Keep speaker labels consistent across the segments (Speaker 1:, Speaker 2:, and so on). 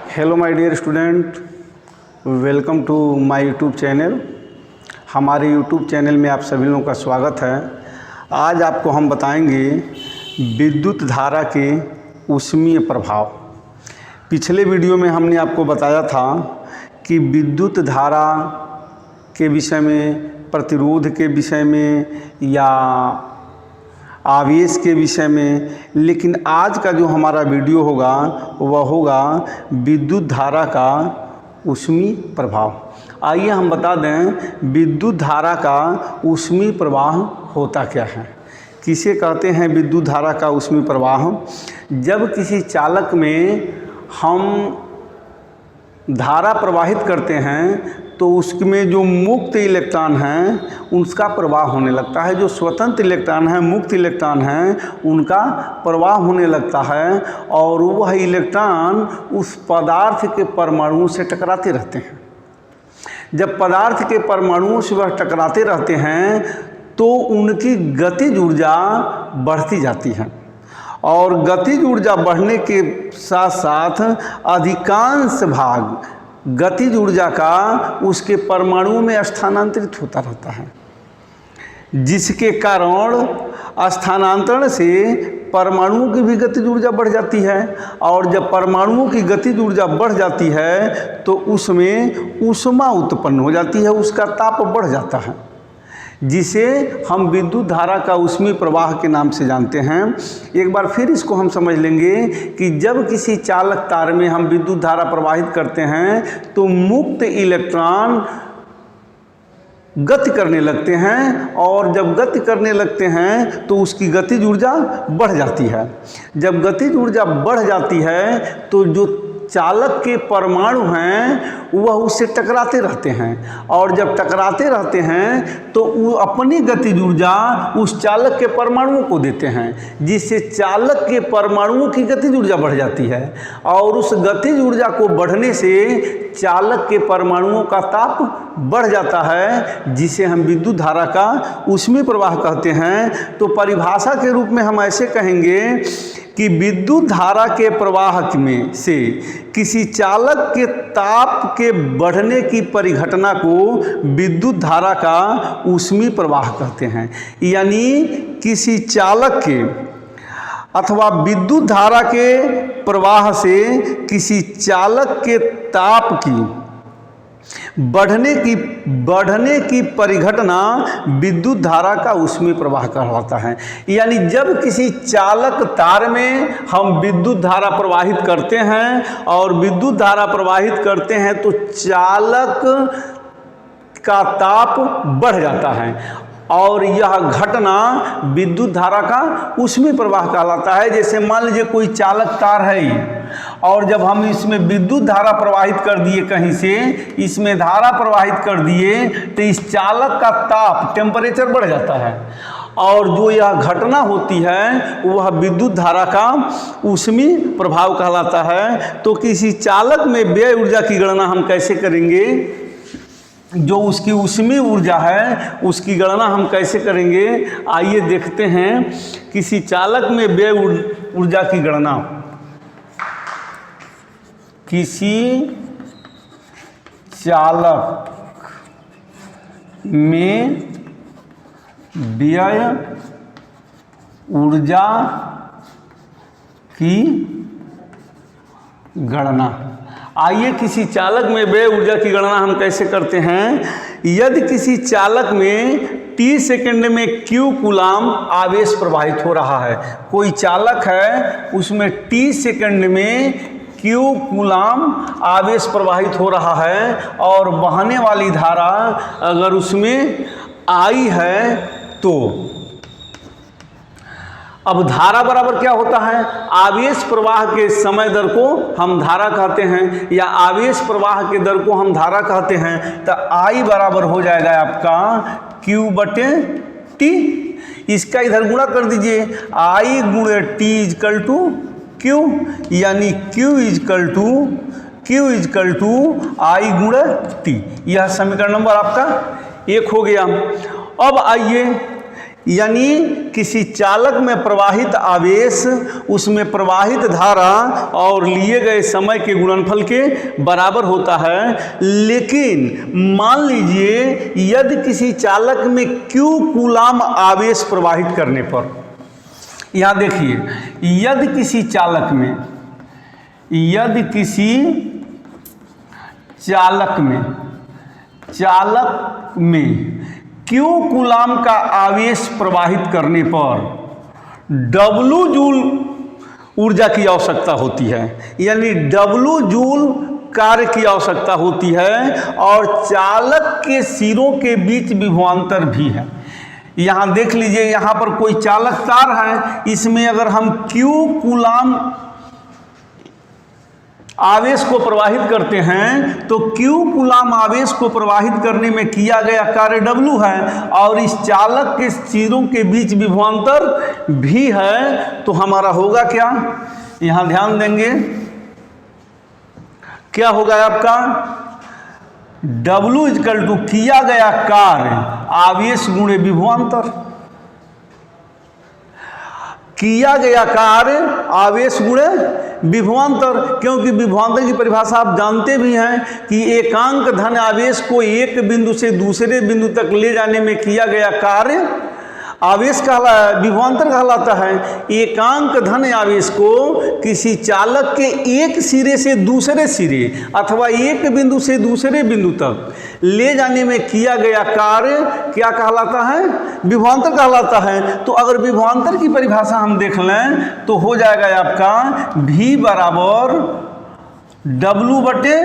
Speaker 1: Hello my dear student, welcome to my YouTube channel. हमारे YouTube channel में आप सभी लोगों का स्वागत है। आज आपको हम बताएंगे विद्युत धारा के ऊष्मीय प्रभाव। पिछले वीडियो में हमने आपको बताया था कि विद्युत धारा के विषय में, प्रतिरोध के विषय में या आवेश के विषय में, लेकिन आज का जो हमारा वीडियो होगा वह होगा विद्युत धारा का ऊष्मीय प्रभाव। आइए हम बता दें विद्युत धारा का ऊष्मीय प्रवाह होता क्या है। किसे कहते हैं विद्युत धारा का ऊष्मीय प्रवाह? जब किसी चालक में हम धारा प्रवाहित करते हैं तो उसमें जो मुक्त इलेक्ट्रॉन हैं उसका प्रवाह होने लगता है। जो स्वतंत्र इलेक्ट्रॉन हैं, मुक्त इलेक्ट्रॉन हैं, उनका प्रवाह होने लगता है और वह इलेक्ट्रॉन उस पदार्थ के परमाणु से टकराते रहते हैं। जब पदार्थ के परमाणुओं से वह टकराते रहते हैं तो उनकी गतिज ऊर्जा बढ़ती जाती है और गतिज ऊर्जा बढ़ने के साथ साथ अधिकांश भाग गतिज ऊर्जा का उसके परमाणुओं में स्थानांतरित होता रहता है, जिसके कारण स्थानांतरण से परमाणुओं की भी गतिज ऊर्जा बढ़ जाती है और जब परमाणुओं की गतिज ऊर्जा बढ़ जाती है तो उसमें ऊष्मा उत्पन्न हो जाती है, उसका ताप बढ़ जाता है, जिसे हम विद्युत धारा का ऊष्मीय प्रवाह के नाम से जानते हैं। एक बार फिर इसको हम समझ लेंगे कि जब किसी चालक तार में हम विद्युत धारा प्रवाहित करते हैं तो मुक्त इलेक्ट्रॉन गति करने लगते हैं और जब गति करने लगते हैं तो उसकी गतिज ऊर्जा बढ़ जाती है। जब गतिज ऊर्जा बढ़ जाती है तो जो चालक के परमाणु हैं वह उससे टकराते रहते हैं और जब टकराते रहते हैं तो वो अपनी गतिज ऊर्जा उस चालक के परमाणुओं को देते हैं, जिससे चालक के परमाणुओं की गतिज ऊर्जा बढ़ जाती है और उस गतिज ऊर्जा को बढ़ने से चालक के परमाणुओं का ताप बढ़ जाता है, जिसे हम विद्युत धारा का ऊष्मीय प्रवाह कहते हैं। तो परिभाषा के रूप में हम ऐसे कहेंगे कि विद्युत धारा के प्रवाह में से किसी चालक के ताप के बढ़ने की परिघटना को विद्युत धारा का ऊष्मीय प्रवाह कहते हैं। यानी किसी चालक के अथवा विद्युत धारा के प्रवाह से किसी चालक के ताप की बढ़ने की परिघटना विद्युत धारा का ऊष्मीय प्रवाह कहलाता है। यानी जब किसी चालक तार में हम विद्युत धारा प्रवाहित करते हैं और विद्युत धारा प्रवाहित करते हैं तो चालक का ताप बढ़ जाता है और यह घटना विद्युत धारा का ऊष्मीय प्रवाह कहलाता है। जैसे मान लीजिए कोई चालक तार है और जब हम इसमें विद्युत धारा प्रवाहित कर दिए, कहीं से इसमें धारा प्रवाहित कर दिए तो इस चालक का ताप, टेम्परेचर बढ़ जाता है और जो यह घटना होती है वह विद्युत धारा का ऊष्मीय प्रभाव कहलाता है। तो किसी चालक में व्यय ऊर्जा की गणना हम कैसे करेंगे? जो उसकी ऊष्मीय ऊर्जा है उसकी गणना हम कैसे करेंगे? आइए देखते हैं। किसी चालक में व्यय ऊर्जा की गणना, किसी चालक में व्यय ऊर्जा की गणना। आइए किसी चालक में व्यय ऊर्जा की गणना हम कैसे करते हैं? यदि किसी चालक में t सेकंड में q कूलाम आवेश प्रवाहित हो रहा है, कोई चालक है उसमें t सेकंड में q कूलाम आवेश प्रवाहित हो रहा है और बहने वाली धारा अगर उसमें I है तो अब धारा बराबर क्या होता है? आवेश प्रवाह के समय दर को हम धारा कहते हैं या आवेश प्रवाह के दर को हम धारा कहते हैं। तो I बराबर हो जाएगा आपका Q/T। इसका इधर गुणा कर दीजिए, I गुणे T इजकल टू Q, यानी Q इजकल टू I गुणे T। यह समीकरण नंबर आपका 1 हो गया। अब आइए यानी किसी चालक में प्रवाहित आवेश उसमें प्रवाहित धारा और लिए गए समय के गुणनफल के बराबर होता है। लेकिन मान लीजिए यदि किसी चालक में Q कूलाम आवेश प्रवाहित करने पर, यहाँ देखिए, यदि किसी चालक में Q कूलाम का आवेश प्रवाहित करने पर W जूल ऊर्जा की आवश्यकता होती है, यानी W जूल कार्य की आवश्यकता होती है, और चालक के सिरों के बीच विभवांतर भी है। यहाँ देख लीजिए, यहाँ पर कोई चालक तार है, इसमें अगर हम Q कूलाम आवेश को प्रवाहित करते हैं तो Q कूलाम आवेश को प्रवाहित करने में किया गया कार्य W है, और इस चालक के सिरों के बीच विभवांतर भी है। तो हमारा होगा क्या, यहाँ ध्यान देंगे, क्या होगा आपका W इक्वल टू किया गया कार्य आवेश गुणे विभवांतर, किया गया कार्य आवेश गुणे विभवांतर। क्योंकि विभवांतर की परिभाषा आप जानते भी हैं कि एकांक धन आवेश को एक बिंदु से दूसरे बिंदु तक ले जाने में किया गया कार्य आवेश विभवांतर कहलाता है। एकांक धन आवेश को किसी चालक के एक सिरे से दूसरे सिरे अथवा एक बिंदु से दूसरे बिंदु तक ले जाने में किया गया कार्य क्या कहलाता है, विभवांतर कहलाता है। तो अगर विभवांतर की परिभाषा हम देख लें तो हो जाएगा आपका V बराबर W बटे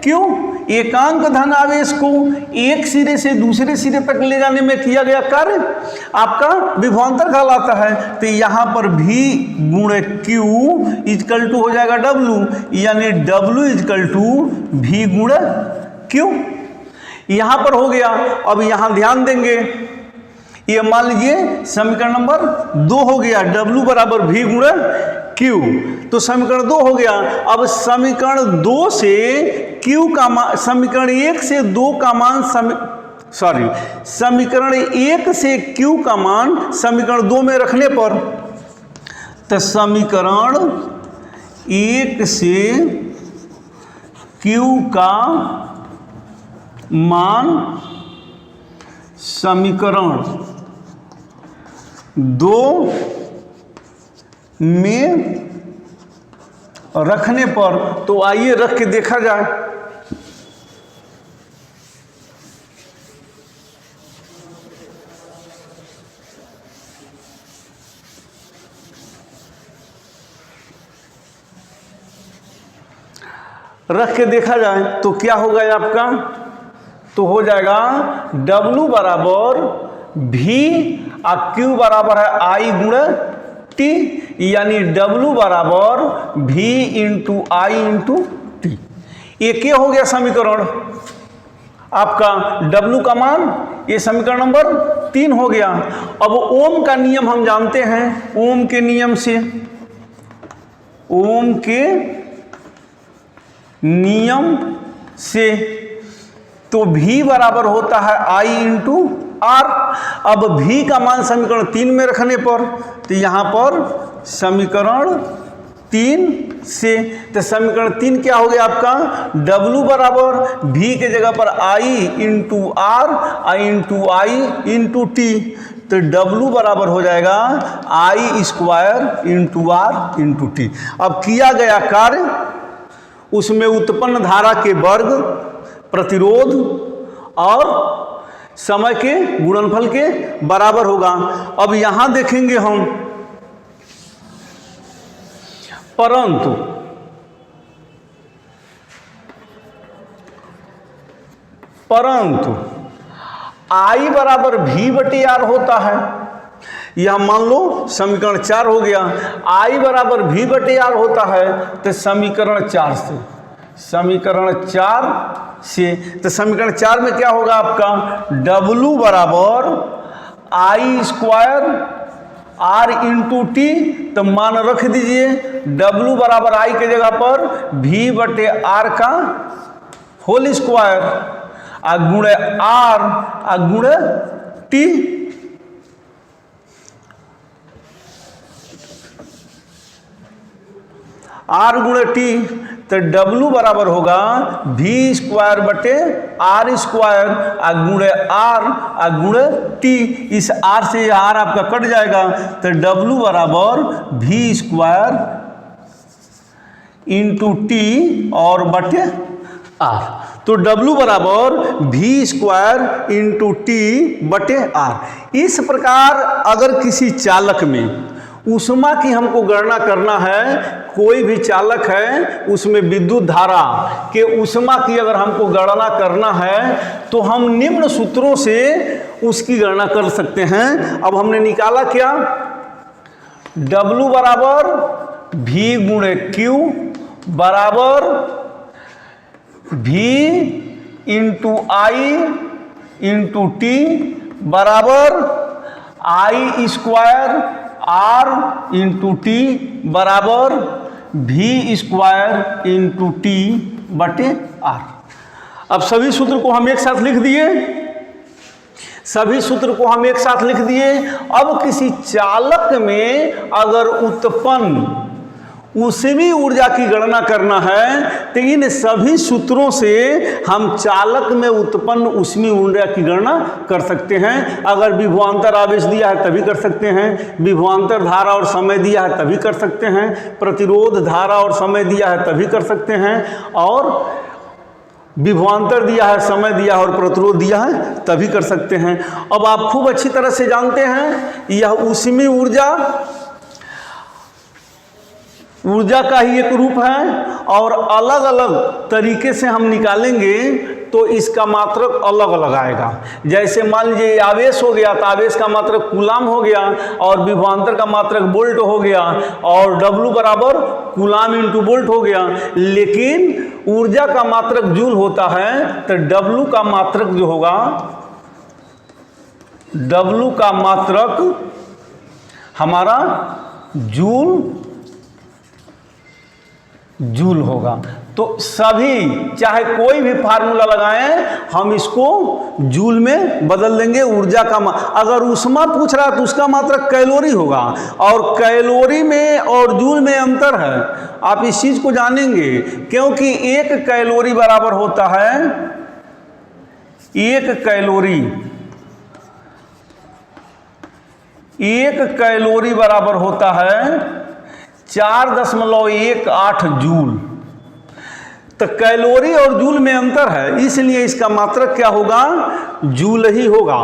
Speaker 1: Q। एकांक धन आवेश को एक सिरे से दूसरे सिरे तक ले जाने में किया गया कार्य आपका विभवांतर कहलाता है। तो यहाँ पर V गुणे Q इक्वल टू हो जाएगा W, यानी W इक्वल टू V गुणे Q। यहाँ पर हो गया। अब यहाँ ध्यान देंगे, ये मान लीजिए समीकरण नंबर 2 हो गया, W बराबर V गुणे Q, तो समीकरण 2 हो गया। अब समीकरण 2 से Q का मान, समीकरण 1 से 2 का मान समीकरण 1 से Q का मान समीकरण 2 में रखने पर, तो समीकरण 1 से Q का मान समीकरण 2 में रखने पर, तो आइए रख के देखा जाए। रख के देखा जाए तो क्या होगा आपका, तो हो जाएगा W बराबर V और Q बराबर है I गुणे T, यानी W बराबर V into I into T। ये क्या हो गया समीकरण आपका W का मान, ये समीकरण नंबर 3 हो गया। अब ओम का नियम हम जानते हैं, ओम के नियम से, ओम के नियम से तो V बराबर होता है I इंटू R। अब V का मान समीकरण 3 में रखने पर, तो यहाँ पर समीकरण 3 से, तो समीकरण 3 क्या हो गया आपका, W बराबर V के जगह पर I into R, I into I into T, तो W बराबर हो जाएगा I square into R into T। अब किया गया कार्य उसमें उत्पन्न धारा के वर्ग, प्रतिरोध और समय के गुणनफल के बराबर होगा। अब यहां देखेंगे हम, परंतु I बराबर V बटे R होता है। यह मान लो समीकरण 4 हो गया, I बराबर V बटे R होता है। तो समीकरण 4 से, तो समीकरण 4 में क्या होगा आपका, W बराबर I square R into T, तो मान रख दीजिए W बराबर I के जगह पर V बटे R का होल स्क्वायर गुणे R गुणे T। आर गुणे टी, तो W बराबर होगा V स्क्वायर बटे R स्क्वायर गुणे R गुणे T। इस R से यह R आपका कट जाएगा, तो W बराबर V स्क्वायर इंटू टी और बटे R। तो W बराबर V स्क्वायर इंटू टी बटे R। इस प्रकार अगर किसी चालक में ऊष्मा की हमको गणना करना है, कोई भी चालक है उसमें विद्युत धारा के ऊष्मा की अगर हमको गणना करना है तो हम निम्न सूत्रों से उसकी गणना कर सकते हैं। अब हमने निकाला क्या, W बराबर V गुणे Q बराबर V इंटू आई इंटू टी बराबर I square R into T बराबर V स्क्वायर इंटू टी बटे R। अब सभी सूत्र को हम एक साथ लिख दिए, सभी सूत्र को हम एक साथ लिख दिए। अब किसी चालक में अगर उत्पन्न ऊष्मीय ऊर्जा की गणना करना है तो इन सभी सूत्रों से हम चालक में उत्पन्न ऊष्मीय ऊर्जा की गणना कर सकते हैं। अगर विभवांतर आवेश दिया है तभी कर सकते हैं, विभवांतर धारा और समय दिया है तभी कर सकते हैं, प्रतिरोध धारा और समय दिया है तभी कर सकते हैं, और विभवांतर दिया है, समय दिया है और प्रतिरोध दिया है तभी कर सकते हैं। अब आप खूब अच्छी तरह से जानते हैं यह ऊष्मीय ऊर्जा का ही एक रूप है, और अलग अलग तरीके से हम निकालेंगे तो इसका मात्रक अलग अलग आएगा। जैसे मान लीजिए आवेश हो गया तो आवेश का मात्रक कूलाम हो गया, और विभवांतर का मात्रक वोल्ट हो गया, और W बराबर कूलाम इंटू वोल्ट हो गया। लेकिन ऊर्जा का मात्रक जूल होता है, तो W का मात्रक जो होगा, W का मात्रक हमारा जूल होगा। तो सभी चाहे कोई भी फार्मूला लगाएं हम इसको जूल में बदल देंगे। ऊर्जा का अगर ऊष्मा पूछ रहा है तो उसका मात्रक कैलोरी होगा, और कैलोरी में और जूल में अंतर है, आप इस चीज को जानेंगे, क्योंकि एक कैलोरी बराबर होता है, एक कैलोरी बराबर होता है 4.18 जूल। तो कैलोरी और जूल में अंतर है, इसलिए इसका मात्रक क्या होगा, जूल ही होगा।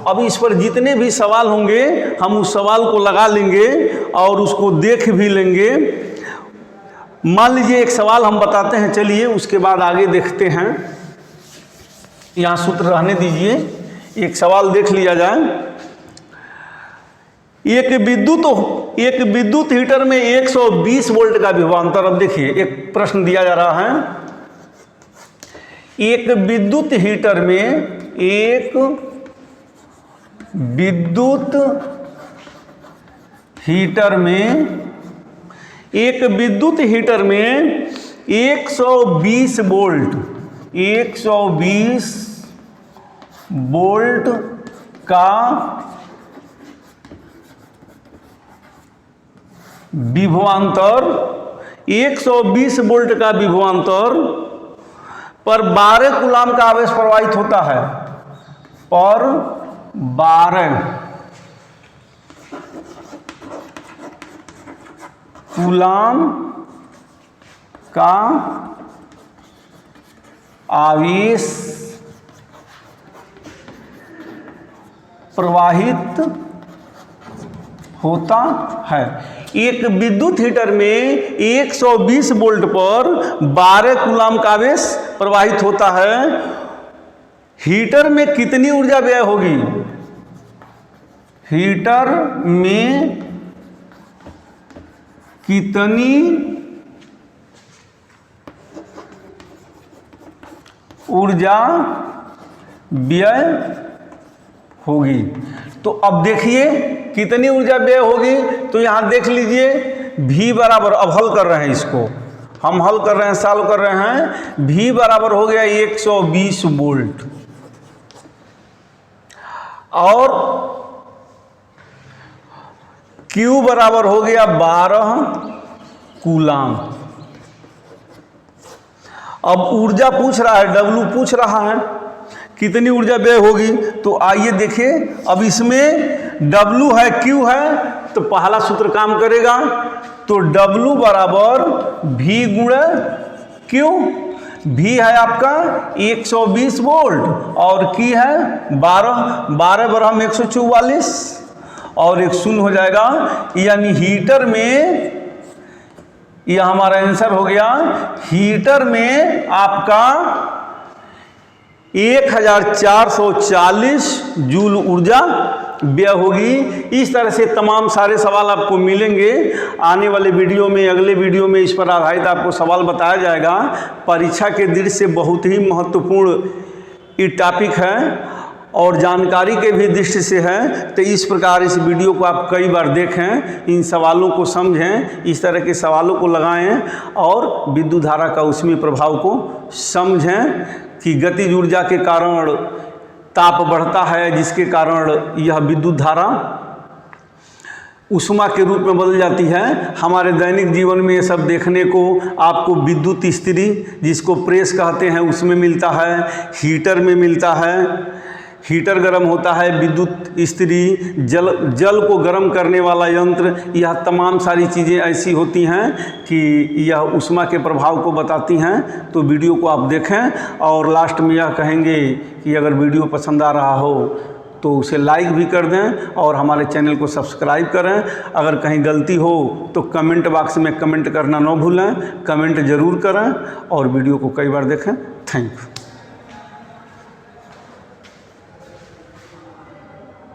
Speaker 1: अब इस पर जितने भी सवाल होंगे हम उस सवाल को लगा लेंगे और उसको देख भी लेंगे। मान लीजिए एक सवाल हम बताते हैं, चलिए उसके बाद आगे देखते हैं। यहाँ सूत्र रहने दीजिए, एक सवाल देख लिया जाए। एक विद्युत हीटर में 120 वोल्ट का विभवांतर। अब देखिए एक प्रश्न दिया जा रहा है, एक विद्युत हीटर में 120 वोल्ट का विभवांतर, 120 वोल्ट का विभवांतर पर 12 कूलाम का आवेश प्रवाहित होता है, पर 12 कूलाम का आवेश प्रवाहित होता है। एक विद्युत हीटर में 120 वोल्ट पर 12 कूलाम का आवेश प्रवाहित होता है। हीटर में कितनी ऊर्जा व्यय होगी, हीटर में कितनी ऊर्जा व्यय होगी। तो अब देखिए कितनी ऊर्जा व्यय होगी, तो यहां देख लीजिए V बराबर, अब हल कर रहे हैं इसको, हम हल कर रहे हैं, सॉल्व कर रहे हैं। V बराबर हो गया 120 वोल्ट, और Q बराबर हो गया 12 कूलाम। अब ऊर्जा पूछ रहा है, W पूछ रहा है कितनी ऊर्जा व्यय होगी। तो आइए देखिए, अब इसमें W है, Q है, तो पहला सूत्र काम करेगा। तो W बराबर V गुणा Q। V है आपका 120 वोल्ट और Q है 12 बराबर 144 और एक शून्य हो जाएगा। यानी हीटर में, यह हमारा आंसर हो गया, हीटर में आपका 1440 जूल ऊर्जा व्यय होगी। इस तरह से तमाम सारे सवाल आपको मिलेंगे आने वाले वीडियो में। अगले वीडियो में इस पर आधारित आपको सवाल बताया जाएगा। परीक्षा के दृष्टि से बहुत ही महत्वपूर्ण ये टॉपिक है और जानकारी के भी दृष्टि से है। तो इस प्रकार इस वीडियो को आप कई बार देखें, इन सवालों को समझें, इस तरह के सवालों को लगाएं और विद्युत धारा का उसमें प्रभाव को समझें कि गतिज ऊर्जा के कारण ताप बढ़ता है, जिसके कारण यह विद्युत धारा ऊष्मा के रूप में बदल जाती है। हमारे दैनिक जीवन में ये सब देखने को आपको विद्युत इस्त्री, जिसको प्रेस कहते हैं, उसमें मिलता है, हीटर में मिलता है। हीटर गर्म होता है, विद्युत इस्त्री, जल को गर्म करने वाला यंत्र, यह तमाम सारी चीज़ें ऐसी होती हैं कि यह ऊष्मा के प्रभाव को बताती हैं। तो वीडियो को आप देखें और लास्ट में यह कहेंगे कि अगर वीडियो पसंद आ रहा हो तो उसे लाइक भी कर दें और हमारे चैनल को सब्सक्राइब करें। अगर कहीं गलती हो तो कमेंट बॉक्स में कमेंट करना न भूलें, कमेंट ज़रूर करें और वीडियो को कई बार देखें। Thank you.